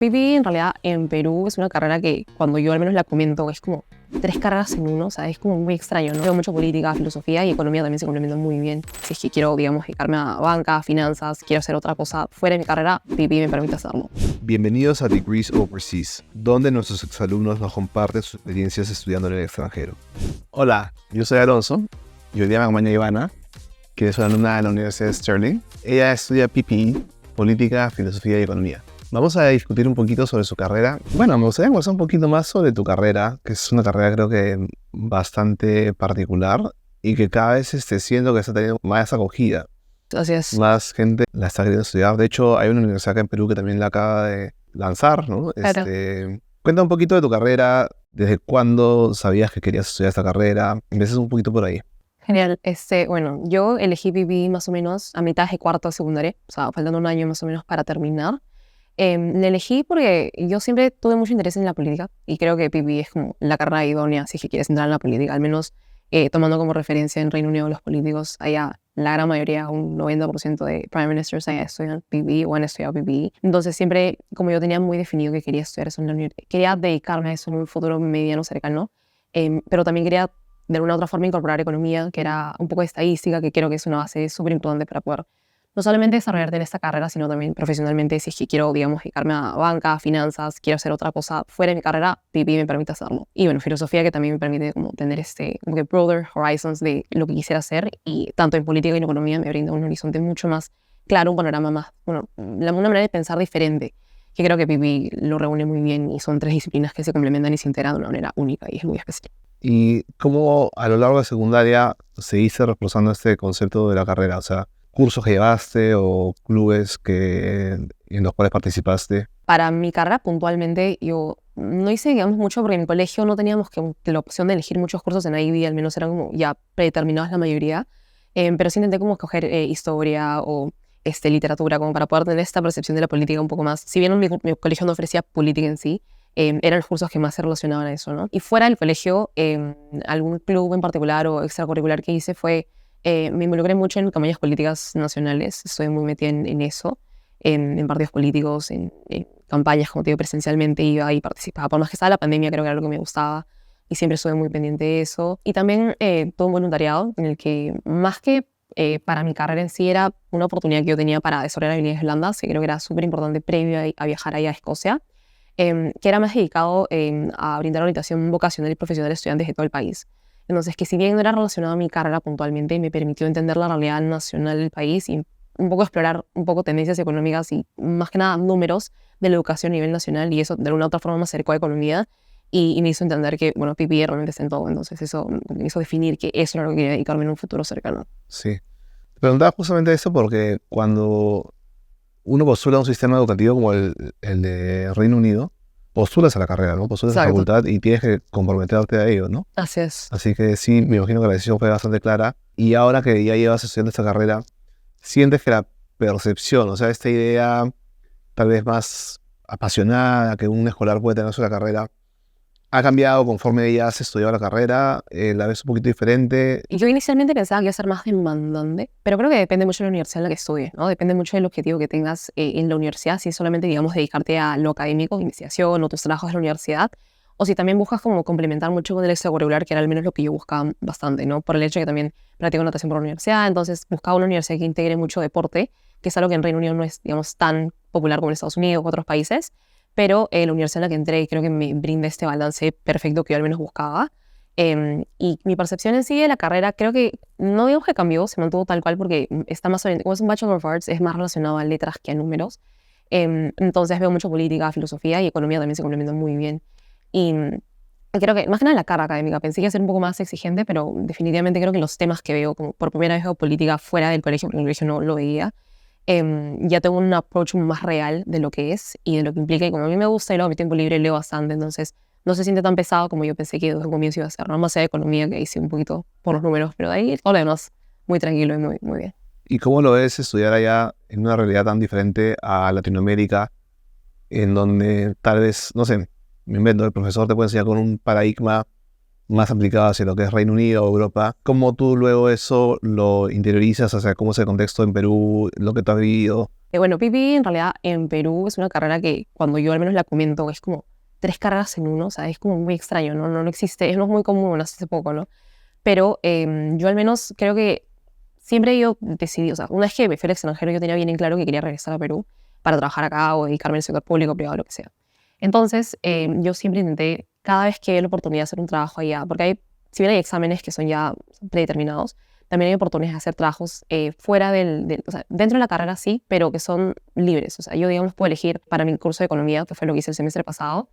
PPI en realidad en Perú es una carrera que cuando yo al menos la comento es como 3 carreras en uno, o sea, es como muy extraño, ¿no? Veo mucho política, filosofía y economía también se complementan muy bien. Si es que quiero, digamos, dedicarme a banca, finanzas, quiero hacer otra cosa fuera de mi carrera, PPI me permite hacerlo. Bienvenidos a Degrees Overseas, donde nuestros exalumnos nos comparten sus experiencias estudiando en el extranjero. Hola, yo soy Alonso y hoy día me acompaña Ivana, que es una alumna de la Universidad de Sterling. Ella estudia PPI, Política, Filosofía y Economía. Vamos a discutir un poquito sobre su carrera. Bueno, me gustaría conversar un poquito más sobre tu carrera, que es una carrera creo que bastante particular y que cada vez siento que está teniendo más acogida. Así es. Más gente la está queriendo estudiar. De hecho, hay una universidad acá en Perú que también la acaba de lanzar, ¿no? Claro. Cuenta un poquito de tu carrera, desde cuándo sabías que querías estudiar esta carrera. Empieces un poquito por ahí. Genial. Bueno, yo elegí PPI más o menos a mitad de cuarto de secundaria, o sea, faltando un año más o menos para terminar. La elegí porque yo siempre tuve mucho interés en la política y creo que PPI es como la carrera idónea si es que quieres entrar en la política, al menos tomando como referencia en Reino Unido los políticos, allá la gran mayoría, un 90% de prime ministers allá estudian PPI o han estudiado PPI. Entonces siempre, como yo tenía muy definido que quería estudiar eso en la universidad, quería dedicarme a eso en un futuro mediano cercano, pero también quería de alguna otra forma incorporar economía, que era un poco de estadística, que creo que es una base súper importante para poder no solamente desarrollarte en esta carrera, sino también profesionalmente, si es que quiero, digamos, dedicarme a banca, finanzas, quiero hacer otra cosa fuera de mi carrera, PPI me permite hacerlo. Y bueno, filosofía que también me permite como tener como que broader horizons de lo que quisiera hacer y tanto en política y en economía me brinda un horizonte mucho más claro, un panorama más, bueno, una manera de pensar diferente, que creo que PPI lo reúne muy bien y son 3 disciplinas que se complementan y se integran de una manera única y es muy especial. ¿Y cómo a lo largo de secundaria seguiste reforzando este concepto de la carrera? O sea, cursos que llevaste o clubes en los cuales participaste. Para mi carrera puntualmente yo no hice, digamos, mucho porque en mi colegio no teníamos que la opción de elegir muchos cursos en IB, al menos eran como ya predeterminados la mayoría, pero sí intenté como escoger historia o literatura como para poder tener esta percepción de la política un poco más. Si bien mi colegio no ofrecía política en sí, eran los cursos que más se relacionaban a eso, ¿no? Y fuera del colegio, algún club en particular o extracurricular que hice fue, me involucré mucho en campañas políticas nacionales, estoy muy metida en eso, en partidos políticos, en campañas, como te digo, presencialmente iba y participaba. Por más que estaba la pandemia, creo que era lo que me gustaba y siempre estuve muy pendiente de eso. Y también todo un voluntariado en el que más que para mi carrera en sí era una oportunidad que yo tenía para desarrollar habilidades blandas, que creo que era súper importante previo a viajar allá a Escocia, que era más dedicado a brindar orientación vocacional y profesional a estudiantes de todo el país. Entonces, que si bien no era relacionado a mi carrera puntualmente, me permitió entender la realidad nacional del país y un poco explorar un poco tendencias económicas y más que nada números de la educación a nivel nacional, y eso de alguna u otra forma me acercó a economía y me hizo entender que, bueno, PPI realmente está en todo. Entonces eso me hizo definir que eso era lo que quería dedicarme en un futuro cercano. Sí. Te preguntaba justamente eso porque cuando uno postula a un sistema educativo como el de Reino Unido, postulas a la carrera, ¿no? Postulas a la Exacto. facultad y tienes que comprometerte a ello, ¿no? Así es. Así que sí, me imagino que la decisión fue bastante clara. Y ahora que ya llevas estudiando esta carrera, ¿sientes que la percepción, o sea, esta idea tal vez más apasionada que un escolar puede tener sobre la carrera, ha cambiado conforme ya has estudiado la carrera? ¿La ves un poquito diferente? Y yo inicialmente pensaba que iba a ser más demandante, pero creo que depende mucho de la universidad en la que estudies, ¿no? Depende mucho del objetivo que tengas en la universidad, si es solamente, digamos, dedicarte a lo académico, investigación o tus trabajos de la universidad, o si también buscas como complementar mucho con el extracurricular, que era al menos lo que yo buscaba bastante, ¿no? Por el hecho de que también practico natación por la universidad, entonces buscaba una universidad que integre mucho deporte, que es algo que en Reino Unido no es, digamos, tan popular como en Estados Unidos u otros países, pero la universidad en la que entré creo que me brinda este balance perfecto que yo al menos buscaba. Y mi percepción en sí de la carrera creo que no digo que cambió, se mantuvo tal cual porque está más orientado, como es un Bachelor of Arts, es más relacionado a letras que a números. Entonces veo mucho política, filosofía y economía también se complementan muy bien. Y creo que, más que nada la carga académica, pensé que iba a ser un poco más exigente, pero definitivamente creo que los temas que veo, como por primera vez veo política fuera del colegio, porque en el colegio no lo veía, ya tengo un approach más real de lo que es y de lo que implica, y como a mí me gusta y luego mi tiempo libre leo bastante, entonces no se siente tan pesado como yo pensé que desde un comienzo iba a ser, no más sea de economía, que hice un poquito por los números, pero de ahí todo lo demás muy tranquilo y muy bien. ¿Y cómo lo ves estudiar allá en una realidad tan diferente a Latinoamérica, en donde tal vez, no sé, me invento, el profesor te puede enseñar con un paradigma más aplicado hacia lo que es Reino Unido o Europa? ¿Cómo tú luego eso lo interiorizas hacia cómo es el contexto en Perú, lo que tú has vivido? Bueno, PP en realidad en Perú es una carrera que cuando yo al menos la comento es como 3 carreras en uno, o sea, es como muy extraño, no existe, no es muy común hace poco, ¿no? Pero yo al menos creo que siempre yo decidí, o sea, una vez que me fui al extranjero yo tenía bien en claro que quería regresar a Perú para trabajar acá o dedicarme al sector público, privado, lo que sea. Entonces, yo siempre intenté, cada vez que hay la oportunidad de hacer un trabajo allá, porque si bien hay exámenes que son ya predeterminados, también hay oportunidades de hacer trabajos fuera o sea, dentro de la carrera sí, pero que son libres. O sea, yo, digamos, puedo elegir para mi curso de economía, que fue lo que hice el semestre pasado,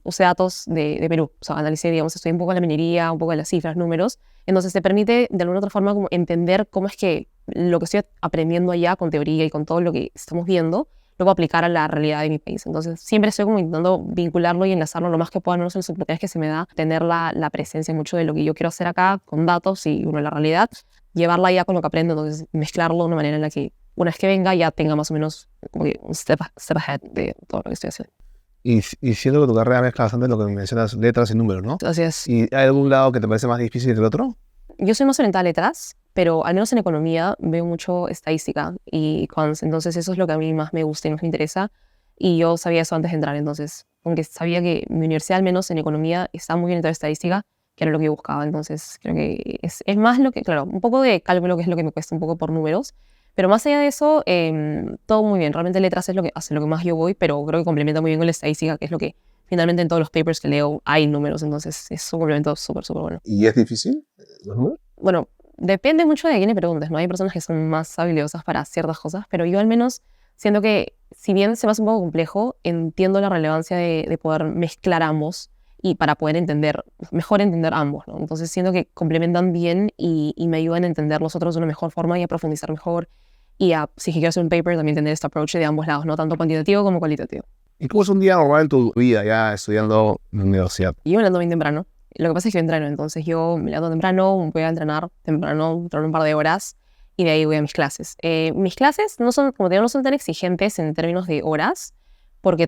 usé datos de Perú. O sea, analicé, digamos, estudié un poco la minería, un poco de las cifras, números. Entonces, te permite, de alguna otra forma, como entender cómo es que lo que estoy aprendiendo allá con teoría y con todo lo que estamos viendo, lo puedo aplicar a la realidad de mi país. Entonces, siempre estoy como intentando vincularlo y enlazarlo lo más que pueda, no sé, las oportunidades que se me da, tener la presencia mucho de lo que yo quiero hacer acá, con datos y, bueno, la realidad, llevarla ya con lo que aprendo, entonces mezclarlo de una manera en la que una vez que venga ya tenga más o menos como que un step ahead de todo lo que estoy haciendo. Y siento que tu carrera mezcla bastante lo que mencionas, letras y números, ¿no? Así es. ¿Y hay algún lado que te parece más difícil que el otro? Yo soy más orientada a letras, pero al menos en economía veo mucho estadística y quants, entonces eso es lo que a mí más me gusta y más me interesa. Y yo sabía eso antes de entrar, entonces, aunque sabía que mi universidad, al menos en economía, está muy orientada a estadística, que era lo que yo buscaba. Entonces, creo que es más lo que, claro, un poco de cálculo, que es lo que me cuesta un poco por números, pero más allá de eso, todo muy bien. Realmente letras es lo que hace lo que más yo voy, pero creo que complementa muy bien con la estadística, que es lo que finalmente en todos los papers que leo hay números, entonces es un complemento súper, súper bueno. ¿Y es difícil los números? Bueno, depende mucho de quién le preguntes, ¿no? Hay personas que son más habilidosas para ciertas cosas, pero yo al menos siento que, si bien se me hace un poco complejo, entiendo la relevancia de poder mezclar ambos y para poder mejor entender ambos, ¿no? Entonces siento que complementan bien y me ayudan a entender los otros de una mejor forma y a profundizar mejor y si quiero hacer un paper también tener este approach de ambos lados, ¿no? Tanto cuantitativo como cualitativo. ¿Y cómo es un día normal en tu vida ya estudiando en la universidad? Y yo me levanto bien temprano. Lo que pasa es que yo entreno, entonces yo me levanto temprano, voy a entrenar temprano, entreno un par de horas y de ahí voy a mis clases. Mis clases no son, como te digo, no son tan exigentes en términos de horas, porque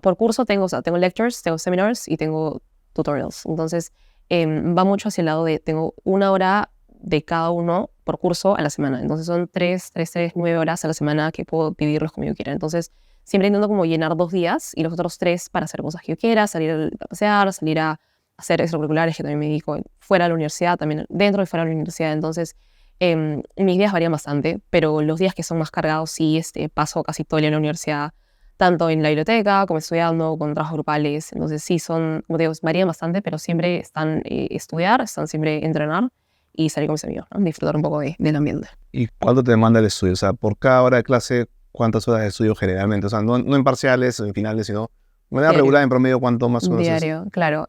por curso o sea, tengo lectures, tengo seminars y tengo tutorials. Entonces va mucho hacia el lado de, tengo 1 hora de cada uno por curso a la semana. Entonces son 9 horas a la semana que puedo dividirlos como yo quiera. Entonces siempre intento como llenar 2 días y los otros 3 para hacer cosas que yo quiera, salir a pasear, salir a hacer extracurriculares, que también me dedico fuera de la universidad, también dentro y fuera de la universidad. Entonces, mis días varían bastante, pero los días que son más cargados sí paso casi todo el día en la universidad, tanto en la biblioteca como estudiando, con trabajos grupales. Entonces sí, como te digo, varían bastante, pero siempre están estudiar, están siempre entrenar y salir con mis amigos, ¿no? Disfrutar un poco del ambiente. ¿Y cuánto te demanda el estudio? O sea, por cada hora de clase, ¿cuántas horas de estudio generalmente? O sea, no en parciales o en finales, sino de manera Diario. regular, en promedio, ¿cuánto más o menos es? Diario, claro.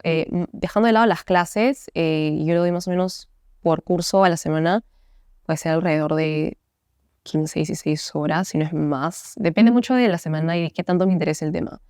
Dejando de lado las clases, yo le doy más o menos por curso a la semana, puede ser alrededor de 15, 16 horas, si no es más. Depende mucho de la semana y de qué tanto me interesa el tema.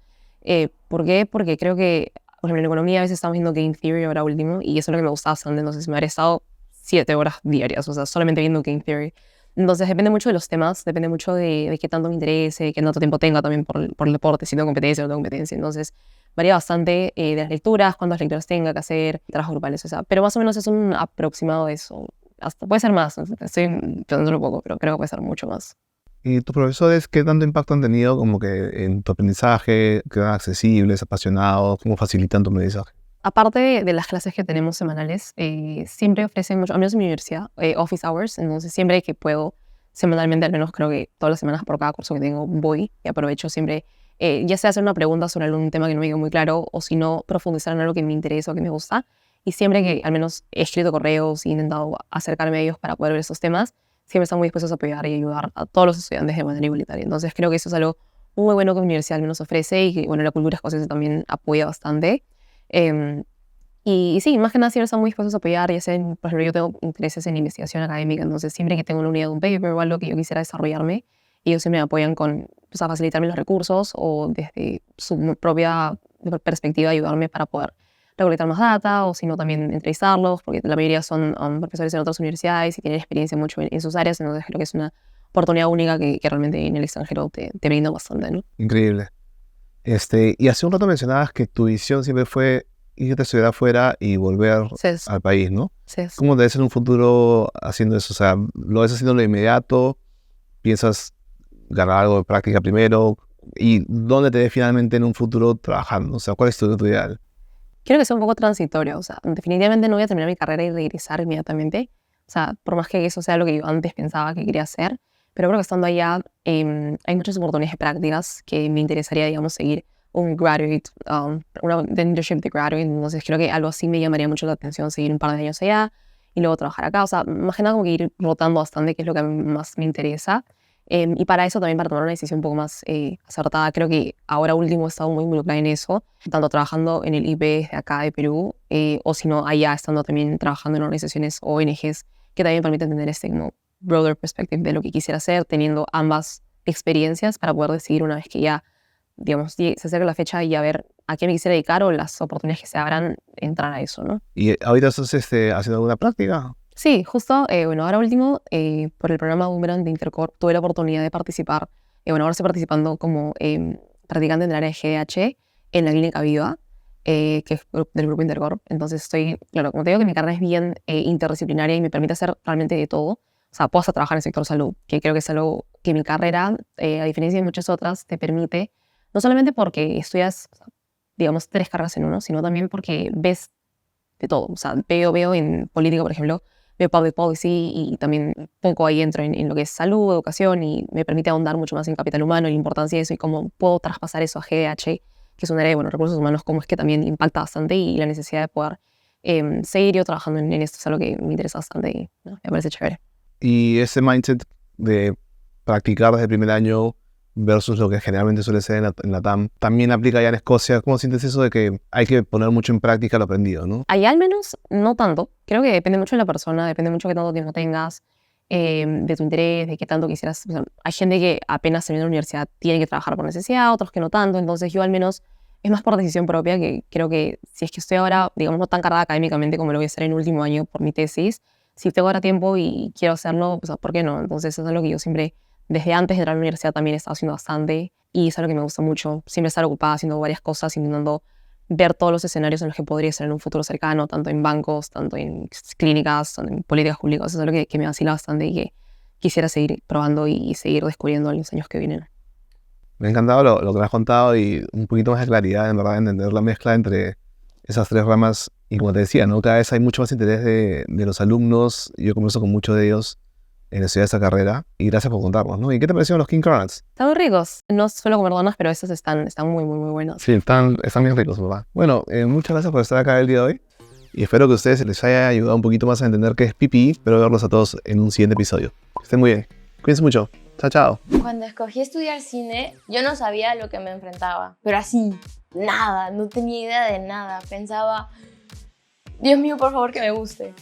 ¿Por qué? Porque creo que, por ejemplo, en economía a veces estamos viendo Game Theory ahora último y eso es lo que me gusta bastante, entonces me habría estado 7 horas diarias, o sea, solamente viendo Game Theory. Entonces depende mucho de los temas, depende mucho de qué tanto me interese, qué tanto tiempo tenga también por el deporte, si tengo competencia o no tengo competencia. Entonces varía bastante de las lecturas, cuántas lecturas tenga que hacer, trabajos grupales, o sea, pero más o menos es un aproximado de eso. Hasta puede ser más, estoy pensándolo un poco, pero creo que puede ser mucho más. ¿Y tus profesores qué tanto impacto han tenido como que en tu aprendizaje? ¿Quedan accesibles, apasionados? ¿Cómo facilitan tu aprendizaje? Aparte de las clases que tenemos semanales, siempre ofrecen mucho, al menos en mi universidad, office hours, entonces siempre que puedo, semanalmente, al menos creo que todas las semanas por cada curso que tengo voy y aprovecho siempre, ya sea hacer una pregunta sobre algún tema que no me quedó muy claro o si no, profundizar en algo que me interesa o que me gusta. Y siempre que al menos he escrito correos e intentado acercarme a ellos para poder ver esos temas, siempre están muy dispuestos a apoyar y ayudar a todos los estudiantes de manera igualitaria. Entonces creo que eso es algo muy bueno que mi universidad al menos ofrece y que, bueno, la cultura escocesa también apoya bastante. Y sí, más que nada siempre están muy dispuestos a apoyar, ya sea, por ejemplo, yo tengo intereses en investigación académica, entonces siempre que tengo una unidad de un paper o algo que yo quisiera desarrollarme, ellos siempre me apoyan con, pues, a facilitarme los recursos o desde su propia perspectiva ayudarme para poder recolectar más data o si no también entrevistarlos, porque la mayoría son profesores en otras universidades y tienen experiencia mucho en sus áreas, entonces creo que es una oportunidad única que realmente en el extranjero te brinda bastante, ¿no? Increíble. Y hace un rato mencionabas que tu visión siempre fue irte a estudiar afuera y volver al país, ¿no? Sí. ¿Cómo te ves en un futuro haciendo eso? O sea, ¿lo ves haciendo de inmediato? ¿Piensas ganar algo de práctica primero? ¿Y dónde te ves finalmente en un futuro trabajando? O sea, ¿cuál es tu ideal? Quiero que sea un poco transitorio, o sea, definitivamente no voy a terminar mi carrera y regresar inmediatamente. O sea, por más que eso sea lo que yo antes pensaba que quería hacer, pero creo que estando allá hay muchas oportunidades de prácticas que me interesaría, digamos, seguir un graduate, una de leadership de graduate, entonces creo que algo así me llamaría mucho la atención, seguir un par de años allá y luego trabajar acá, o sea, más que nada como que ir rotando bastante, que es lo que a mí más me interesa. Y para eso también, para tomar una decisión un poco más acertada, creo que ahora último he estado muy involucrada en eso, tanto trabajando en el IP desde acá de Perú, o si no, allá estando también trabajando en organizaciones ONGs que también permiten tener este como broader perspective de lo que quisiera hacer, teniendo ambas experiencias para poder decidir una vez que ya, digamos, se acerca la fecha y a ver a qué me quisiera dedicar o las oportunidades que se abran, entrar a eso, ¿no? ¿Y ahorita estás haciendo alguna práctica? Sí, justo, bueno, ahora último, por el programa Boomerang de Intercorp, tuve la oportunidad de participar, bueno, ahora estoy participando como practicante en el área de GDH en la Clínica Viva, que es del grupo Intercorp. Entonces estoy, claro, como te digo que mi carrera es bien interdisciplinaria y me permite hacer realmente de todo. O sea, puedo hasta trabajar en el sector salud, que creo que es algo que mi carrera, a diferencia de muchas otras, te permite, no solamente porque estudias, digamos, 3 carreras en uno, sino también porque ves de todo. O sea, veo en política, por ejemplo, veo public policy y también poco ahí entro en lo que es salud, educación y me permite ahondar mucho más en capital humano y la importancia de eso y cómo puedo traspasar eso a GDH, que es un área de bueno, recursos humanos, cómo es que también impacta bastante y la necesidad de poder seguir yo trabajando en esto es algo que me interesa bastante y ¿no? Me parece chévere. Y ese mindset de practicar desde el primer año versus lo que generalmente suele ser en la TAM, también aplica ya en Escocia. ¿Cómo sientes eso de que hay que poner mucho en práctica lo aprendido, no? Allá al menos no tanto. Creo que depende mucho de la persona, depende mucho de qué tanto tiempo tengas, de tu interés, de qué tanto quisieras. O sea, hay gente que apenas termina la universidad tiene que trabajar por necesidad, otros que no tanto. Entonces yo al menos es más por decisión propia que creo que si es que estoy ahora, digamos, no tan cargada académicamente como lo voy a hacer en el último año por mi tesis, si tengo ahora tiempo y quiero hacerlo, pues ¿por qué no? Entonces eso es algo que yo siempre, desde antes de entrar a la universidad también he estado haciendo bastante y es algo que me gusta mucho. Siempre estar ocupada haciendo varias cosas, intentando ver todos los escenarios en los que podría ser en un futuro cercano, tanto en bancos, tanto en clínicas, tanto en políticas públicas. Eso es algo que me vacila bastante y que quisiera seguir probando y seguir descubriendo en los años que vienen. Me ha encantado lo que me has contado y un poquito más de claridad, en verdad, entender la mezcla entre esas 3 ramas. Y como te decía, ¿no? Cada vez hay mucho más interés de los alumnos. Yo converso con muchos de ellos en estudiar esta carrera. Y gracias por contarnos, ¿no? ¿Y qué te parecieron los King Carrots? Están muy ricos. No suelo comer donas, pero estos están muy, muy, muy buenos. Sí, están bien ricos, ¿verdad? Bueno, muchas gracias por estar acá el día de hoy. Y espero que a ustedes les haya ayudado un poquito más a entender qué es PPE. Espero verlos a todos en un siguiente episodio. Que estén muy bien. Cuídense mucho. Chao, chao. Cuando escogí estudiar cine, yo no sabía a lo que me enfrentaba. Pero así, nada, no tenía idea de nada. Pensaba, Dios mío, por favor, que me guste.